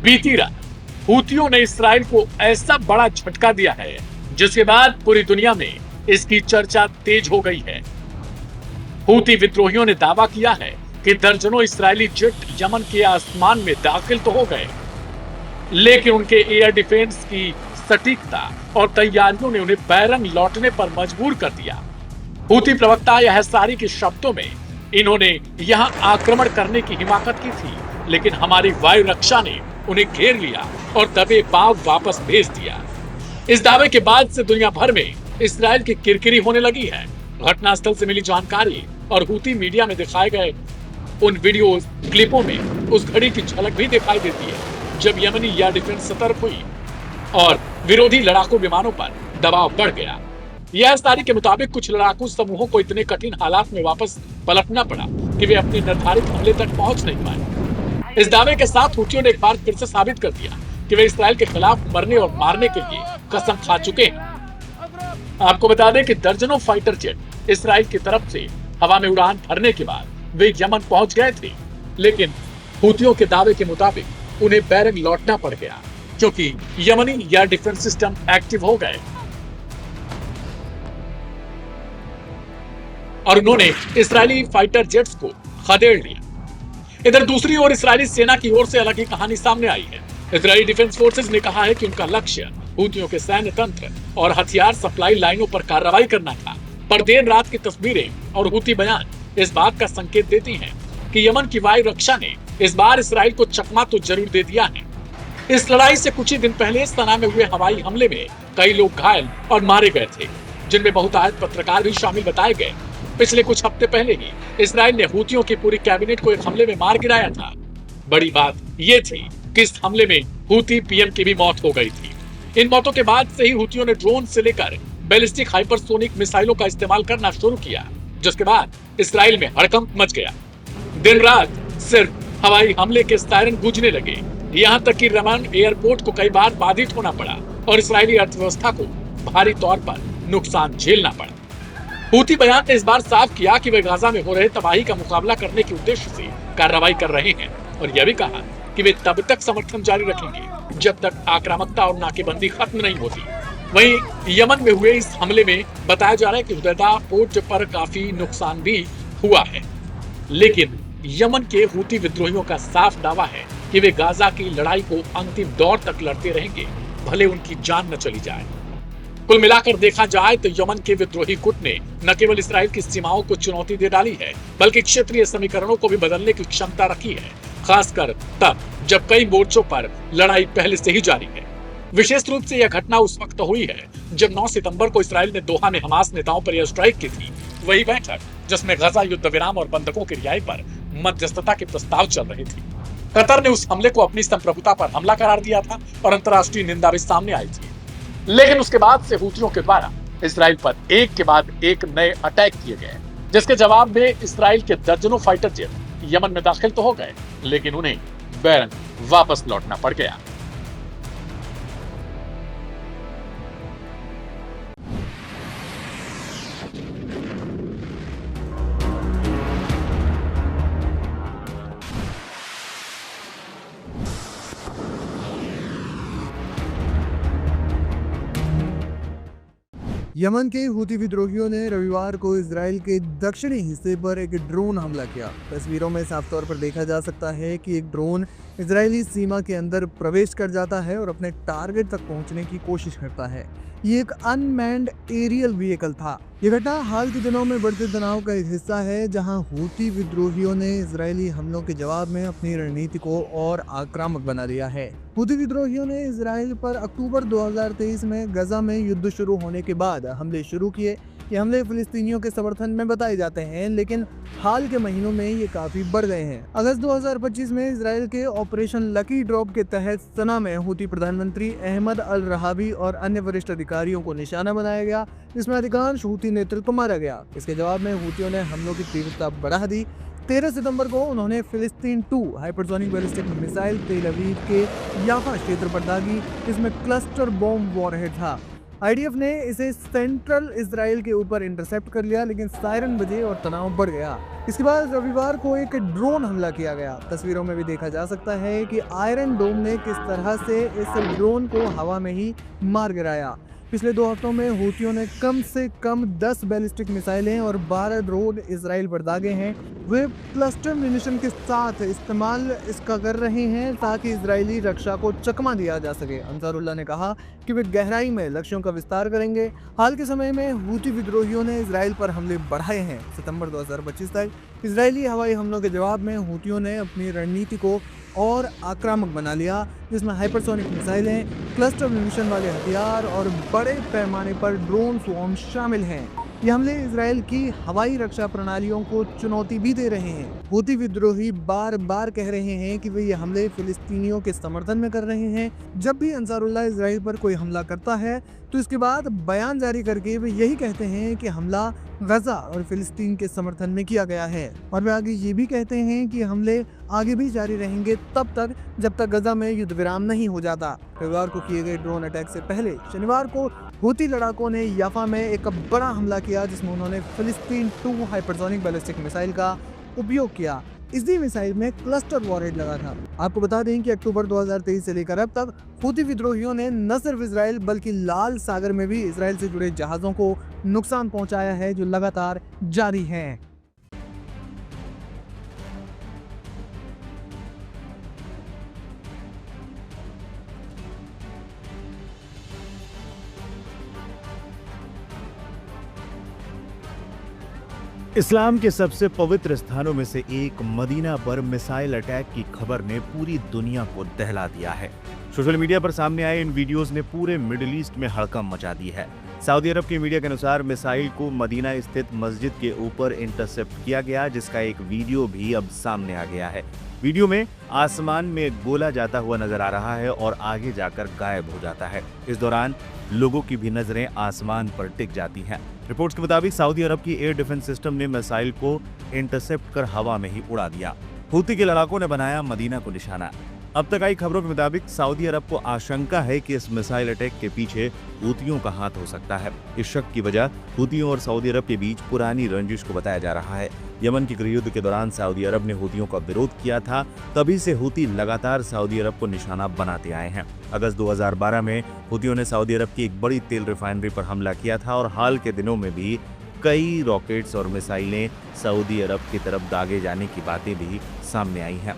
बीती रात हूतियों ने इसराइल को ऐसा बड़ा झटका दिया है जिसके बाद पूरी दुनिया में इसकी चर्चा तेज हो गई है। हूती विद्रोहियों ने दावा किया है कि दर्जनों इस्राएली जेट यमन के आसमान में दाखिल तो हो गए, लेकिन उनके एयर डिफेंस की सटीकता और तैयारियों ने उन्हें बैरंग लौटने पर मजबूर कर दिया। हूती प्रवक्ता यहसारी के शब्दों में, इन्होंने यहां आक्रमण करने की हिमाकत की थी, लेकिन हमारी वायु रक्षा ने उन्हें घेर लिया और दबे पांव वापस भेज दिया। इस दावे के बाद से दुनिया भर में इसराइल की किरकिरी होने लगी है। घटनास्थल से मिली जानकारी और हूती मीडिया में दिखाए गए उन वीडियो क्लिपों में उस घड़ी की झलक भी दिखाई देती है जब यमनी एयर डिफेंस सतर्क हुई और विरोधी लड़ाकू विमानों पर दबाव बढ़ गया। यहसारी के मुताबिक कुछ लड़ाकू समूहों को इतने कठिन हालात में वापस पलटना पड़ा कि वे अपने निर्धारित हमले तक पहुंच नहीं पाए। इस दावे के साथ हूतियों ने एक बार फिर से साबित कर दिया कि वे इसराइल के खिलाफ मरने और मारने के लिए कसम खा चुके हैं। आपको बता दें कि दर्जनों फाइटर जेट इसराइल की तरफ से हवा में उड़ान भरने के बाद वे यमन पहुंच गए थे, लेकिन हूतियों के दावे के मुताबिक उन्हें बैरंग लौटना पड़ गया क्योंकि यमनी एयर डिफेंस सिस्टम एक्टिव हो गए और उन्होंने इसराइली फाइटर जेट्स को खदेड़ लिया। इधर दूसरी ओर इसराइली सेना की ओर से अलग ही कहानी सामने आई है। इजरायली डिफेंस फोर्सेस ने कहा है कि उनका लक्ष्य हूतियों के सैन्य तंत्र और हथियार सप्लाई लाइनों पर कार्रवाई करना था, पर देर रात की तस्वीरें और हूती बयान इस बात का संकेत देती हैं कि यमन की वायु रक्षा ने इस बार इसराइल को चकमा तो जरूर दे दिया है। इस लड़ाई से कुछ ही दिन पहले सना में हुए हवाई हमले में कई लोग घायल और मारे गए थे, जिनमें बहुतायत पत्रकार भी शामिल बताए गए। पिछले कुछ हफ्ते पहले ही इसराइल ने हूतियों की पूरी कैबिनेट को एक हमले में मार गिराया था। बड़ी बात यह थी कि इस हमले में हूती पीएम की भी मौत हो गई थी। इन मौतों के बाद से ही हूतियों ने ड्रोन से लेकर बैलिस्टिक हाइपरसोनिक मिसाइलों का इस्तेमाल करना शुरू किया, जिसके बाद इसराइल में हड़कंप मच गया। दिन रात सिर्फ हवाई हमले के सायरन गूंजने लगे, यहाँ तक कि रमान एयरपोर्ट को कई बार बाधित होना पड़ा और इसराइली अर्थव्यवस्था को भारी तौर पर नुकसान झेलना पड़ा। हूती बयान ने इस बार साफ किया कि वे गाजा में हो रहे तबाही का मुकाबला करने के उद्देश्य से कार्रवाई कर रहे हैं और यह भी कहा कि वे तब तक समर्थन जारी रखेंगे जब तक आक्रामकता और नाकेबंदी खत्म नहीं होती। वहीं यमन में हुए इस हमले में बताया जा रहा है कि हुदैदा पोर्ट पर काफी नुकसान भी हुआ है, लेकिन यमन के हूती विद्रोहियों का साफ दावा है कि वे गाजा की लड़ाई को अंतिम दौर तक लड़ते रहेंगे, भले उनकी जान न चली जाए। कुल मिलाकर देखा जाए तो यमन के विद्रोही गुट ने न केवल इसराइल की सीमाओं को चुनौती दे डाली है, बल्कि क्षेत्रीय समीकरणों को भी बदलने की क्षमता रखी है, खासकर तब जब कई मोर्चों पर लड़ाई पहले से ही जारी है। विशेष रूप से यह घटना उस वक्त हुई है जब 9 सितंबर को इसराइल ने दोहा में हमास नेताओं पर यह स्ट्राइक की थी। वही बैठक जिसमें गजा युद्ध विराम और बंधकों की रिहाई पर मध्यस्थता के प्रस्ताव चल रहे थे। कतर ने उस हमले को अपनी संप्रभुता पर हमला करार दिया था और अंतर्राष्ट्रीय निंदा भी सामने आई थी, लेकिन उसके बाद से हूतियों के द्वारा इसराइल पर एक के बाद एक नए अटैक किए गए, जिसके जवाब में इसराइल के दर्जनों फाइटर जेट यमन में दाखिल तो हो गए, लेकिन उन्हें बैरंग वापस लौटना पड़ गया। यमन के हूती विद्रोहियों ने रविवार को इजराइल के दक्षिणी हिस्से पर एक ड्रोन हमला किया। तस्वीरों में साफ तौर पर देखा जा सकता है कि एक ड्रोन इजरायली सीमा के अंदर प्रवेश कर जाता है और अपने टारगेट तक पहुंचने की कोशिश करता है। ये एक अनमैन्ड एरियल व्हीकल था। ये घटना हाल के दिनों में बढ़ते तनाव का एक हिस्सा है, जहां हूती विद्रोहियों ने इजरायली हमलों के जवाब में अपनी रणनीति को और आक्रामक बना दिया है। हूती विद्रोहियों ने इजराइल पर अक्टूबर 2023 में गजा में युद्ध शुरू होने के बाद हमले शुरू किए। ये हमले फिलिस्तीनियों के समर्थन में बताए जाते हैं, लेकिन हाल के महीनों में ये काफी बढ़ गए हैं। अगस्त 2025 में इजराइल के ऑपरेशन लकी ड्रॉप के तहत सना में हूती प्रधानमंत्री अहमद अल रहाबी और अन्य वरिष्ठ अधिकारियों को निशाना बनाया गया, जिसमें अधिकांश हूती नेतृत्व मारा गया। इसके जवाब में हूतियों ने हमलों की तीव्रता बढ़ा दी। 13 सितंबर को उन्होंने फिलिस्तीन 2 हाइपरसोनिक बैलिस्टिक मिसाइल तेल अवीव के याफा क्षेत्र पर दागी, जिसमें क्लस्टर बॉम्ब वॉरहेड था। आईडीएफ ने इसे सेंट्रल इसराइल के ऊपर इंटरसेप्ट कर लिया, लेकिन सायरन बजे और तनाव बढ़ गया। इसके बाद रविवार को एक ड्रोन हमला किया गया। तस्वीरों में भी देखा जा सकता है कि आयरन डोम ने किस तरह से इस ड्रोन को हवा में ही मार गिराया। पिछले 2 हफ्तों में हूथियों ने कम से कम 10 बैलिस्टिक मिसाइलें और 12 ड्रोन इसराइल पर दागे हैं। वे क्लस्टर म्यूनिशन के साथ इस्तेमाल इसका कर रहे हैं ताकि इजरायली रक्षा को चकमा दिया जा सके। अंसारुल्लाह ने कहा कि वे गहराई में लक्ष्यों का विस्तार करेंगे। हाल के समय में हूथी विद्रोहियों ने इसराइल पर हमले बढ़ाए हैं। सितंबर 2025 तक इसराइली हवाई हमलों के जवाब में हूथियों ने अपनी रणनीति को और आक्रामक बना लिया, जिसमें हाइपरसोनिक मिसाइलें, क्लस्टर म्यूनिशन वाले हथियार और बड़े पैमाने पर ड्रोन स्वॉर्म शामिल हैं। ये हमले इसराइल की हवाई रक्षा प्रणालियों को चुनौती भी दे रहे हैं। हूथी विद्रोही बार बार कह रहे हैं कि वे ये हमले फिलिस्तीनियों के समर्थन में कर रहे हैं। जब भी अंसारुल्लाह इसराइल पर कोई हमला करता है तो इसके बाद बयान जारी करके वे यही कहते हैं कि हमला गजा और फिलिस्तीन के समर्थन में किया गया है, और वे आगे ये भी कहते हैं कि हमले आगे भी जारी रहेंगे तब तक जब तक गजा में युद्ध विराम नहीं हो जाता। रविवार को किए गए ड्रोन अटैक से पहले शनिवार को हूथी लड़ाकों ने याफा में एक बड़ा हमला किया, जिसमें उन्होंने फिलिस्तीन 2 हाइपरसोनिक बैलिस्टिक मिसाइल का उपयोग किया। इसी मिसाइल में क्लस्टर वॉरहेड लगा था। आपको बता दें कि अक्टूबर 2023 से लेकर अब तक हूथी विद्रोहियों ने न सिर्फ इसराइल बल्कि लाल सागर में भी इसराइल से जुड़े जहाज़ों को नुकसान पहुंचाया है, जो लगातार जारी हैं। इस्लाम के सबसे पवित्र स्थानों में से एक मदीना पर मिसाइल अटैक की खबर ने पूरी दुनिया को दहला दिया है। सोशल मीडिया पर सामने आए इन वीडियोस ने पूरे मिडिल ईस्ट में हड़कंप मचा दी है। सऊदी अरब की मीडिया के अनुसार मिसाइल को मदीना स्थित मस्जिद के ऊपर इंटरसेप्ट किया गया, जिसका एक वीडियो भी अब सामने आ गया है। वीडियो में आसमान में एक गोला जाता हुआ नजर आ रहा है और आगे जाकर गायब हो जाता है। इस दौरान लोगों की भी नजरें आसमान पर टिक जाती हैं। रिपोर्ट्स के मुताबिक सऊदी अरब की एयर डिफेंस सिस्टम ने मिसाइल को इंटरसेप्ट कर हवा में ही उड़ा दिया। हूथी के लड़ाकों ने बनाया मदीना को निशाना। अब तक आई खबरों के मुताबिक सऊदी अरब को आशंका है कि इस मिसाइल अटैक के पीछे हूथियों का हाथ हो सकता है। इस शक की वजह हूथियों और सऊदी अरब के बीच पुरानी रंजिश को बताया जा रहा है। यमन के गृहयुद्ध के दौरान सऊदी अरब ने हूथियों का विरोध किया था, तभी से हूथी लगातार सऊदी अरब को निशाना बनाते आए हैं। अगस्त 2012 में हूथियों ने सऊदी अरब की एक बड़ी तेल रिफाइनरी पर हमला किया था और हाल के दिनों में भी कई रॉकेट्स और मिसाइलें सऊदी अरब की तरफ दागे जाने की बातें भी सामने आई हैं।